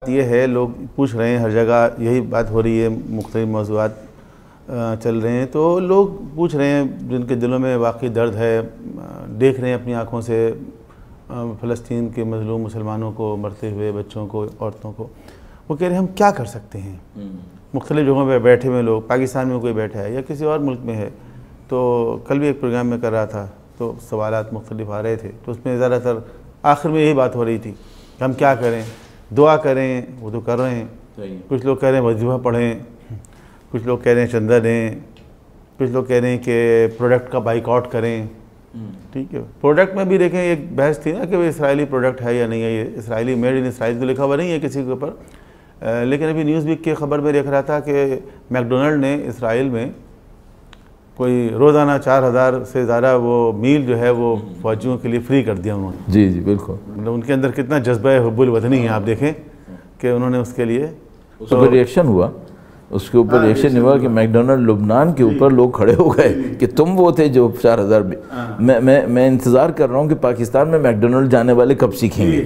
یہ ہے لوگ پوچھ رہے ہیں، ہر جگہ یہی بات ہو رہی ہے، مختلف موضوعات چل رہے ہیں، تو لوگ پوچھ رہے ہیں جن کے دلوں میں واقعی درد ہے، دیکھ رہے ہیں اپنی آنکھوں سے فلسطین کے مظلوم مسلمانوں کو، مرتے ہوئے بچوں کو، عورتوں کو، وہ کہہ رہے ہیں ہم کیا کر سکتے ہیں؟ مختلف جگہوں پہ بیٹھے ہوئے لوگ، پاکستان میں کوئی بیٹھا ہے یا کسی اور ملک میں ہے، تو کل بھی ایک پروگرام میں کر رہا تھا تو سوالات مختلف آ رہے تھے، تو اس میں زیادہ تر آخر میں یہی بات ہو رہی تھی کہ ہم کیا کریں، دعا کریں، وہ تو کر رہے ہیں، کچھ لوگ کہہ رہے ہیں وظیفہ پڑھیں، کچھ لوگ کہہ رہے ہیں چندہ دیں، کچھ لوگ کہہ رہے ہیں کہ پروڈکٹ کا بائیک آؤٹ کریں. ٹھیک ہے، پروڈکٹ میں بھی دیکھیں ایک بحث تھی نا کہ وہ اسرائیلی پروڈکٹ ہے یا نہیں ہے، یہ اسرائیلی میڈ ان اسرائیل تو لکھا ہوا نہیں ہے کسی کے اوپر، لیکن ابھی نیوز ویک کی خبر میں دیکھ رہا تھا کہ میکڈونلڈ نے اسرائیل میں کوئی روزانہ 4000 سے زیادہ وہ میل جو ہے وہ فوجیوں کے لیے فری کر دیا انہوں نے. جی بالکل. مطلب ان کے اندر کتنا جذبہ حب الوطنی ہے، آپ دیکھیں کہ انہوں نے اس کے لیے اس پر ریئیکشن ہوا، اس کے اوپر ریئیکشن ہوا کہ میکڈونلڈ لبنان کے اوپر لوگ کھڑے ہو گئے کہ تم وہ تھے جو 4000 میں انتظار کر رہا ہوں کہ پاکستان میں میکڈونلڈ جانے والے کب سیکھیں گے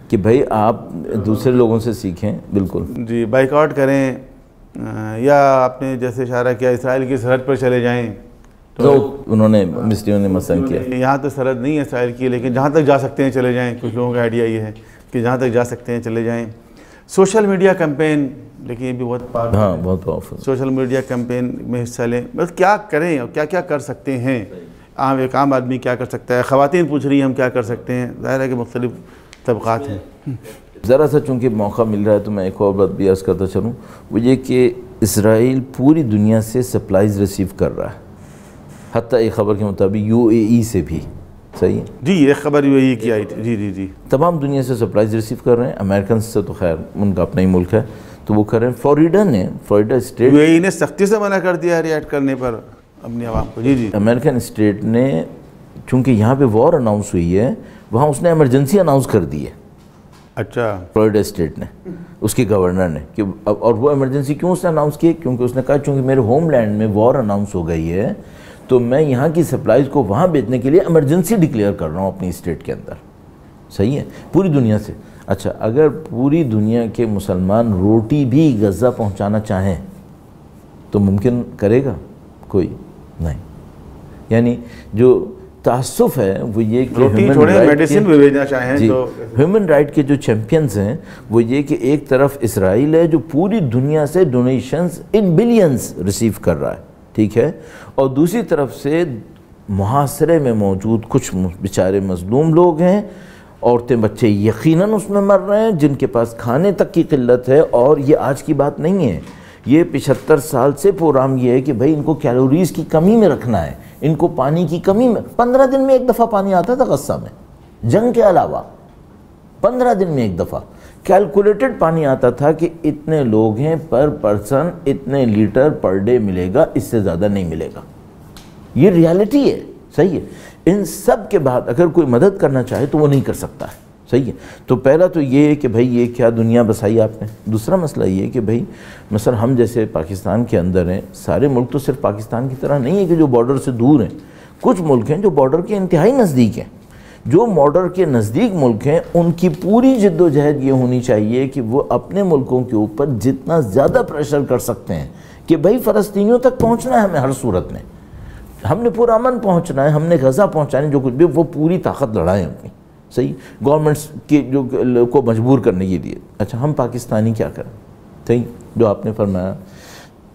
کہ بھائی آپ دوسرے لوگوں سے سیکھیں. بالکل جی، بائیک آؤٹ کریں، یا آپ نے جیسے اشارہ کیا اسرائیل کی سرحد پر چلے جائیں، تو انہوں نے مصریوں نے مثلا کیا یہاں تو سرحد نہیں ہے اسرائیل کی، لیکن جہاں تک جا سکتے ہیں چلے جائیں. کچھ لوگوں کا آئیڈیا یہ ہے کہ جہاں تک جا سکتے ہیں چلے جائیں. سوشل میڈیا کیمپین، لیکن یہ بھی بہت بہت پاورفل. سوشل میڈیا کیمپین میں حصہ لیں، بس کیا کریں اور کیا کیا کر سکتے ہیں. ایک عام آدمی کیا کر سکتا ہے، خواتین پوچھ رہی ہیں ہم کیا کر سکتے ہیں. ظاہر ہے کہ مختلف طبقات ہیں. ذرا سا چونکہ موقع مل رہا ہے تو میں ایک اور بات بھی عرض کرتا چلوں، وہ یہ کہ اسرائیل پوری دنیا سے سپلائز ریسیو کر رہا ہے، حتیٰ ایک خبر کے مطابق UAE سے بھی. صحیح ہے جی، ایک خبر UAE کی آئی تھی. جی تمام دنیا سے سپلائز ریسیو کر رہے ہیں. امریکن سے تو خیر ان کا اپنا ہی ملک ہے تو وہ کر رہے ہیں. فلوریڈا اسٹیٹ UAE نے سختی سے منع کر دیا ریئیکٹ کرنے پر اپنی عوام کو. جی امریکن اسٹیٹ نے چونکہ یہاں پہ وار اناؤنس ہوئی ہے، وہاں اس نے ایمرجنسی اناؤنس کر دی ہے. اچھا، فلوریڈا اسٹیٹ نے، اس کے گورنر نے، کہ اور وہ ایمرجنسی کیوں اس نے اناؤنس کی؟ کیونکہ اس نے کہا چونکہ میرے ہوم لینڈ میں وار اناؤنس ہو گئی ہے تو میں یہاں کی سپلائز کو وہاں بیچنے کے لیے ایمرجنسی ڈکلیئر کر رہا ہوں اپنی اسٹیٹ کے اندر. صحیح ہے، پوری دنیا سے. اچھا، اگر پوری دنیا کے مسلمان روٹی بھی غزہ پہنچانا چاہیں تو ممکن کرے گا کوئی؟ نہیں. یعنی جو تعصف ہے وہ یہ کہ ہیومن رائٹ کے جو چیمپئنز ہیں وہ یہ کہ ایک طرف اسرائیل ہے جو پوری دنیا سے ڈونیشنز ان بلینز ریسیو کر رہا ہے، ٹھیک ہے، اور دوسری طرف سے محاصرے میں موجود کچھ بیچارے مظلوم لوگ ہیں، عورتیں بچے یقیناً اس میں مر رہے ہیں جن کے پاس کھانے تک کی قلت ہے. اور یہ آج کی بات نہیں ہے، یہ 75 سال سے پروگرام یہ ہے کہ بھائی ان کو کیلوریز کی کمی میں رکھنا ہے، ان کو پانی کی کمی میں. 15 دن میں ایک دفعہ پانی آتا تھا غزہ میں، جنگ کے علاوہ 15 دن میں ایک دفعہ کیلکولیٹڈ پانی آتا تھا کہ اتنے لوگ ہیں پر پرسن اتنے لیٹر پر ڈے ملے گا، اس سے زیادہ نہیں ملے گا. یہ ریالٹی ہے. صحیح ہے. ان سب کے بعد اگر کوئی مدد کرنا چاہے تو وہ نہیں کر سکتا ہے. صحیح ہے. تو پہلا تو یہ ہے کہ بھائی یہ کیا دنیا بسائی آپ نے. دوسرا مسئلہ یہ ہے کہ بھائی مثلا ہم جیسے پاکستان کے اندر ہیں، سارے ملک تو صرف پاکستان کی طرح نہیں ہے کہ جو بارڈر سے دور ہیں. کچھ ملک ہیں جو بارڈر کے انتہائی نزدیک ہیں. جو بارڈر کے نزدیک ملک ہیں ان کی پوری جد و جہد یہ ہونی چاہیے کہ وہ اپنے ملکوں کے اوپر جتنا زیادہ پریشر کر سکتے ہیں کہ بھائی فلسطینیوں تک پہنچنا ہے ہمیں ہر صورت میں، ہم نے پورا امن پہنچنا ہے، ہم نے غزہ پہنچانے جو کچھ بھی وہ پوری طاقت لڑائیں اپنی. صحیح، گورنمنٹس کے جو کو مجبور کرنے کے لیے. اچھا، ہم پاکستانی کیا کریں؟ صحیح، جو آپ نے فرمایا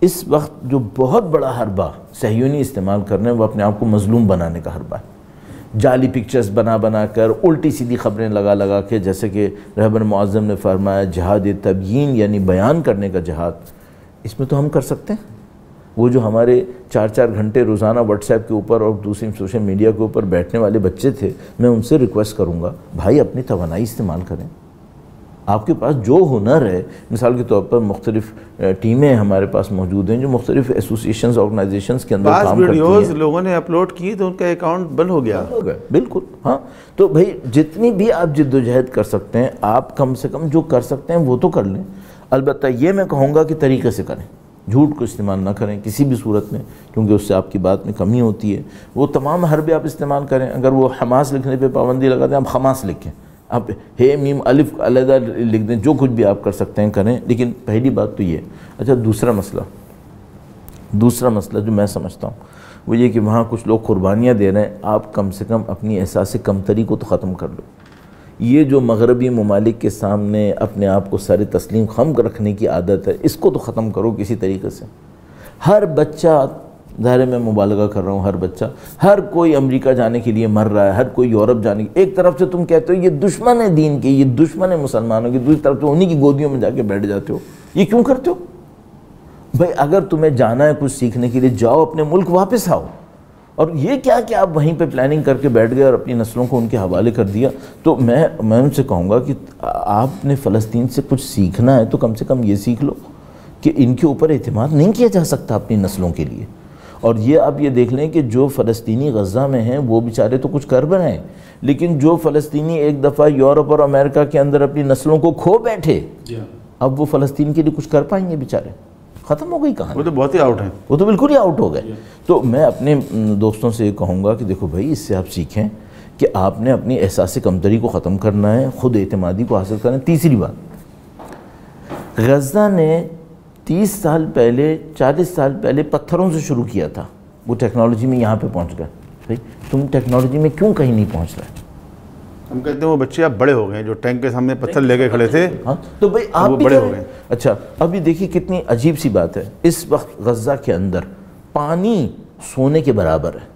اس وقت جو بہت بڑا حربہ صہیونی استعمال کر رہے ہیں وہ اپنے آپ کو مظلوم بنانے کا حربہ ہے. جعلی پکچرز بنا کر الٹی سیدھی خبریں لگا کے، جیسے کہ رہبر معظم نے فرمایا جہاد تبیین یعنی بیان کرنے کا جہاد. اس میں تو ہم کر سکتے ہیں. وہ جو ہمارے 4 گھنٹے روزانہ واٹس ایپ کے اوپر اور دوسری سوشل میڈیا کے اوپر بیٹھنے والے بچے تھے، میں ان سے ریکویسٹ کروں گا بھائی اپنی توانائی استعمال کریں. آپ کے پاس جو ہنر ہے، مثال کے طور پر مختلف ٹیمیں ہمارے پاس موجود ہیں جو مختلف ایسوسیشنز آرگنائزیشنز کے اندر کام کرتی ہیں. ویڈیوز لوگوں نے اپلوڈ کی تو ان کا اکاؤنٹ بند ہو گیا. بالکل. ہاں، تو بھائی جتنی بھی آپ جد و جہد کر سکتے ہیں آپ کم سے کم جو کر سکتے ہیں وہ تو کر لیں. البتہ یہ میں کہوں گا کہ طریقے سے کریں، جھوٹ کو استعمال نہ کریں کسی بھی صورت میں، کیونکہ اس سے آپ کی بات میں کمی ہوتی ہے. وہ تمام حربے آپ استعمال کریں. اگر وہ حماس لکھنے پہ پابندی لگا دیں، آپ حماس لکھیں، آپ ہے میم الف علیحدہ لکھ دیں، جو کچھ بھی آپ کر سکتے ہیں کریں، لیکن پہلی بات تو یہ. اچھا دوسرا مسئلہ جو میں سمجھتا ہوں وہ یہ کہ وہاں کچھ لوگ قربانیاں دے رہے ہیں، آپ کم سے کم اپنی احساس کمتری کو تو ختم کر لو. یہ جو مغربی ممالک کے سامنے اپنے آپ کو سر تسلیم خم رکھنے کی عادت ہے، اس کو تو ختم کرو کسی طریقے سے. ہر بچہ، ظاہر میں مبالغہ کر رہا ہوں، ہر کوئی امریکہ جانے کے لیے مر رہا ہے، ہر کوئی یورپ جانے کی. ایک طرف سے تم کہتے ہو یہ دشمن ہے دین کے، یہ دشمن ہے مسلمانوں کی، دوسری طرف سے انہی کی گودیوں میں جا کے بیٹھ جاتے ہو. یہ کیوں کرتے ہو بھائی؟ اگر تمہیں جانا ہے کچھ سیکھنے کے لیے جاؤ، اپنے ملک واپس آؤ. اور یہ کیا کہ آپ وہیں پہ پلاننگ کر کے بیٹھ گئے اور اپنی نسلوں کو ان کے حوالے کر دیا. تو میں ان سے کہوں گا کہ آپ نے فلسطین سے کچھ سیکھنا ہے تو کم سے کم یہ سیکھ لو کہ ان کے اوپر اعتماد نہیں کیا جا سکتا اپنی نسلوں کے لیے. اور یہ آپ یہ دیکھ لیں کہ جو فلسطینی غزہ میں ہیں وہ بیچارے تو کچھ کر رہے ہیں، لیکن جو فلسطینی ایک دفعہ یورپ اور امریکہ کے اندر اپنی نسلوں کو کھو بیٹھے، اب وہ فلسطین کے لیے کچھ کر پائیں گے بیچارے؟ ختم ہو گئی کہانی. وہ تو بہت ہی آؤٹ ہیں، وہ تو بالکل ہی آؤٹ ہو گئے. تو میں اپنے دوستوں سے یہ کہوں گا کہ دیکھو بھائی، اس سے آپ سیکھیں کہ آپ نے اپنی احساس کمتری کو ختم کرنا ہے، خود اعتمادی کو حاصل کرنا ہے. تیسری بات، غزہ نے 30 سال پہلے 40 سال پہلے پتھروں سے شروع کیا تھا، وہ ٹیکنالوجی میں یہاں پہ پہنچ گئے. بھائی تم ٹیکنالوجی میں کیوں کہیں نہیں پہنچ رہے؟ ہم کہتے ہیں وہ بچے اب بڑے ہو گئے جو ٹینک کے سامنے پتھر لے کے کھڑے تھے. ہاں تو بھائی آپ بھی بڑے ہو گئے. اچھا ابھی دیکھیے کتنی عجیب سی بات ہے، اس وقت غزہ کے اندر پانی سونے کے برابر ہے.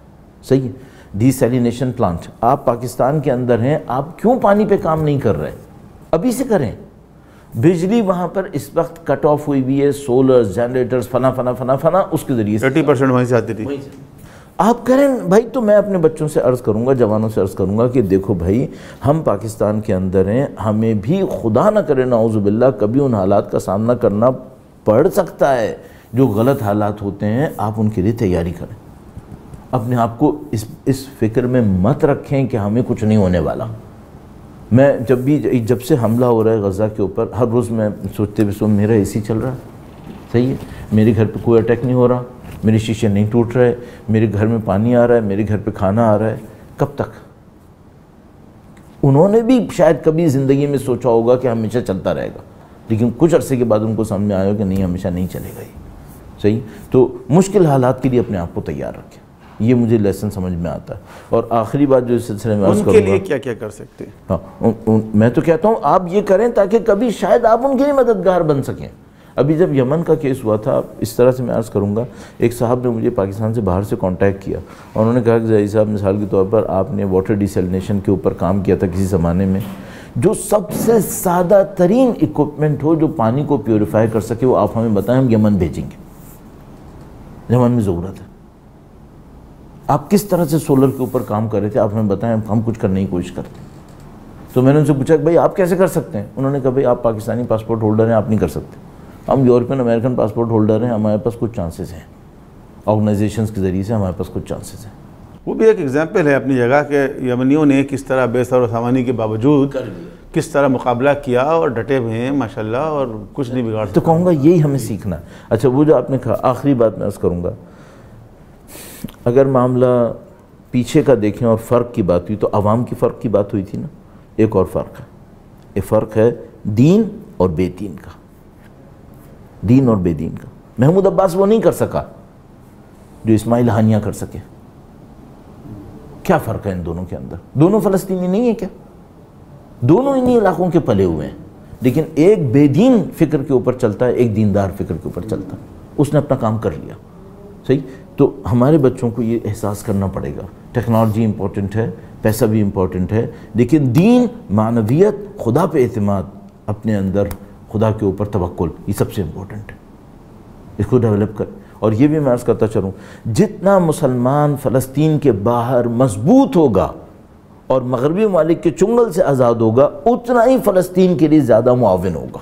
صحیح ہے، ڈی سیلینیشن پلانٹ. آپ پاکستان کے اندر ہیں، آپ کیوں پانی پہ کام نہیں کر رہے؟ ابھی سے کریں. بجلی وہاں پر اس وقت کٹ آف ہوئی ہوئی ہے، سولر جنریٹرز فنا اس کے ذریعے 30% وہیں سے آتی تھی. آپ کریں بھائی. تو میں اپنے بچوں سے عرض کروں گا، جوانوں سے عرض کروں گا کہ دیکھو بھائی، ہم پاکستان کے اندر ہیں، ہمیں بھی خدا نہ کرے نعوذ باللہ کبھی ان حالات کا سامنا کرنا پڑ سکتا ہے جو غلط حالات ہوتے ہیں. آپ ان کے لیے تیاری کریں. اپنے آپ کو اس فکر میں مت رکھیں کہ ہمیں کچھ نہیں ہونے والا. میں جب سے حملہ ہو رہا ہے غزہ کے اوپر، ہر روز میں سوچتے ہوئے میرا اے سی چل رہا ہے، صحیح ہے، میرے گھر پہ کوئی اٹیک نہیں ہو رہا، میرے شیشے نہیں ٹوٹ رہے، میرے گھر میں پانی آ رہا ہے، میرے گھر پہ کھانا آ رہا ہے. کب تک؟ انہوں نے بھی شاید کبھی زندگی میں سوچا ہوگا کہ ہمیشہ چلتا رہے گا، لیکن کچھ عرصے کے بعد ان کو سامنے آیا کہ نہیں، ہمیشہ نہیں چلے گا یہ. صحیح. تو مشکل حالات کے لیے اپنے آپ کو تیار رکھیں. یہ مجھے لیسن سمجھ میں آتا ہے. اور آخری بات جو اس سلسلے میں عرض کروں گا، ان کے لیے کیا کیا کر سکتے ہیں؟ ہاں میں تو کہتا ہوں آپ یہ کریں تاکہ کبھی شاید آپ ان کے لیے مددگار بن سکیں. ابھی جب یمن کا کیس ہوا تھا، اس طرح سے میں عرض کروں گا، ایک صاحب نے مجھے پاکستان سے باہر سے کانٹیکٹ کیا اور انہوں نے کہا کہ زئی صاحب، مثال کے طور پر آپ نے واٹر ڈیسیلینیشن کے اوپر کام کیا تھا کسی زمانے میں، جو سب سے سادہ ترین اکوپمنٹ ہو جو پانی کو پیوریفائی کر سکے وہ آپ ہمیں بتائیں، ہم یمن بھیجیں گے، یمن میں ضرورت ہے. آپ کس طرح سے سولر کے اوپر کام کر رہے تھے، آپ ہمیں بتائیں، ہم کچھ کرنے کی کوشش کرتے ہیں. تو میں نے ان سے پوچھا کہ بھائی آپ کیسے کر سکتے ہیں؟ انہوں نے کہا بھائی آپ پاکستانی پاسپورٹ ہولڈر ہیں، آپ نہیں کر سکتے. ہم یورپین امریکن پاسپورٹ ہولڈر ہیں، ہمارے پاس کچھ چانسز ہیں، آرگنائزیشنز کے ذریعے سے ہمارے پاس کچھ چانسز ہیں. وہ بھی ایک ایگزامپل ہے اپنی جگہ کہ یمنیوں نے کس طرح بے سر و سامانی کے باوجود کس طرح مقابلہ کیا اور ڈٹے ہوئے ہیں ماشاءاللہ، اور کچھ نہیں بگاڑ سکتے. تو کہوں گا یہی ہمیں سیکھنا ہے. اچھا وہ جو آپ نے کہا، آخری بات میں عرض کروں گا، اگر معاملہ پیچھے کا دیکھیں اور فرق کی بات ہوئی تو عوام کی فرق کی بات ہوئی تھی نا. ایک اور فرق ہے، یہ فرق ہے دین اور بے دین کا. دین اور بے دین کا. محمود عباس وہ نہیں کر سکا جو اسماعیل ہانیہ کر سکے. کیا فرق ہے ان دونوں کے اندر؟ دونوں فلسطینی نہیں ہیں کیا؟ دونوں انہی علاقوں کے پلے ہوئے ہیں، لیکن ایک بے دین فکر کے اوپر چلتا ہے، ایک دیندار فکر کے اوپر چلتا ہے. اس نے اپنا کام کر لیا. صحیح. تو ہمارے بچوں کو یہ احساس کرنا پڑے گا، ٹیکنالوجی امپورٹنٹ ہے، پیسہ بھی امپورٹنٹ ہے، لیکن دین، معنویت، خدا پہ اعتماد اپنے اندر، خدا کے اوپر توکل، یہ سب سے امپورٹنٹ ہے. اس کو ڈیولپ کر. اور یہ بھی میں عرض کرتا چلوں، جتنا مسلمان فلسطین کے باہر مضبوط ہوگا اور مغربی ممالک کے چنگل سے آزاد ہوگا، اتنا ہی فلسطین کے لیے زیادہ معاون ہوگا.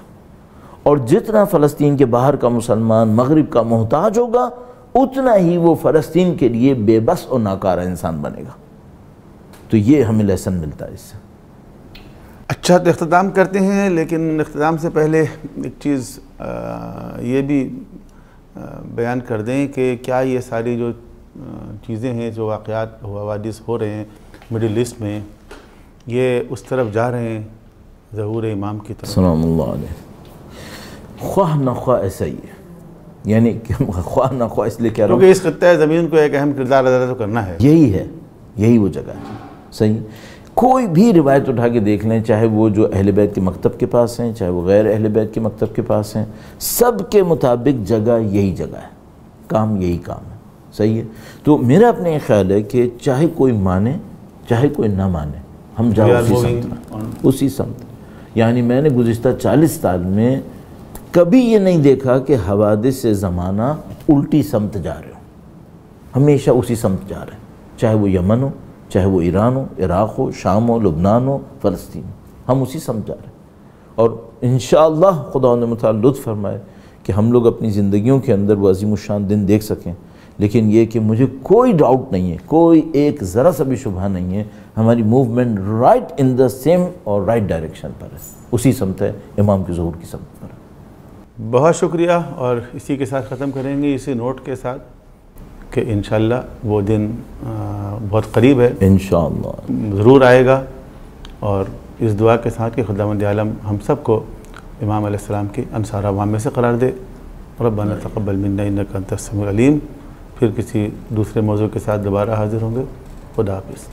اور جتنا فلسطین کے باہر کا مسلمان مغرب کا محتاج ہوگا، اتنا ہی وہ فلسطین کے لیے بے بس اور ناکارہ انسان بنے گا. تو یہ ہمیں لیسن ملتا ہے اس سے. اچھا تو اختتام کرتے ہیں، لیکن اختتام سے پہلے ایک چیز یہ بھی بیان کر دیں کہ کیا یہ ساری جو چیزیں ہیں، جو واقعات حوادث ہو رہے ہیں مڈل ایسٹ میں، یہ اس طرف جا رہے ہیں ظہور امام کی طرف. سلام اللہ علیہ. خواہ نخواہ ایسا ہی ہے، یعنی خواہ نخواہ اس لیے کہہ رہا ہوں کیونکہ اس خطۂ زمین کو ایک اہم کردار ادا تو کرنا ہے. یہی ہے، یہی وہ جگہ ہے. صحیح. کوئی بھی روایت اٹھا کے دیکھ لیں، چاہے وہ جو اہل بیت کے مکتب کے پاس ہیں، چاہے وہ غیر اہل بیت کے مکتب کے پاس ہیں، سب کے مطابق جگہ یہی جگہ ہے، کام یہی کام ہے. صحیح ہے. تو میرا اپنے یہ خیال ہے کہ چاہے کوئی مانے چاہے کوئی نہ مانے، ہم جاؤ اسی سمت. یعنی میں نے گزشتہ 40 سال میں کبھی یہ نہیں دیکھا کہ حوادث سے زمانہ الٹی سمت جا رہے ہوں، ہمیشہ اسی سمت جا رہے ہیں، چاہے وہ یمن ہو، چاہے وہ ایران ہو، عراق ہو، شام ہو، لبنان ہو، فلسطین ہو، ہم اسی سمت جا رہے ہیں. اور انشاءاللہ خدا نے متعال لطف فرمائے کہ ہم لوگ اپنی زندگیوں کے اندر وہ عظیم الشان دن دیکھ سکیں. لیکن یہ کہ مجھے کوئی ڈاؤٹ نہیں ہے، کوئی ایک ذرا سا بھی شبہ نہیں ہے، ہماری movement right in the same اور رائٹ ڈائریکشن پر ہے، اسی سمت ہے، امام کے ظہور کی سمت پر ہے. بہت شکریہ. اور اسی کے ساتھ ختم کریں گے، اسی نوٹ کے ساتھ کہ انشاءاللہ وہ دن بہت قریب ہے، انشاءاللہ ضرور آئے گا. اور اس دعا کے ساتھ کہ خداوند عالم ہم سب کو امام علیہ السلام کی انصار عوام میں سے قرار دے. ربنا تقبل منا انک انت السمیع العلیم. پھر کسی دوسرے موضوع کے ساتھ دوبارہ حاضر ہوں گے. خدا حافظ.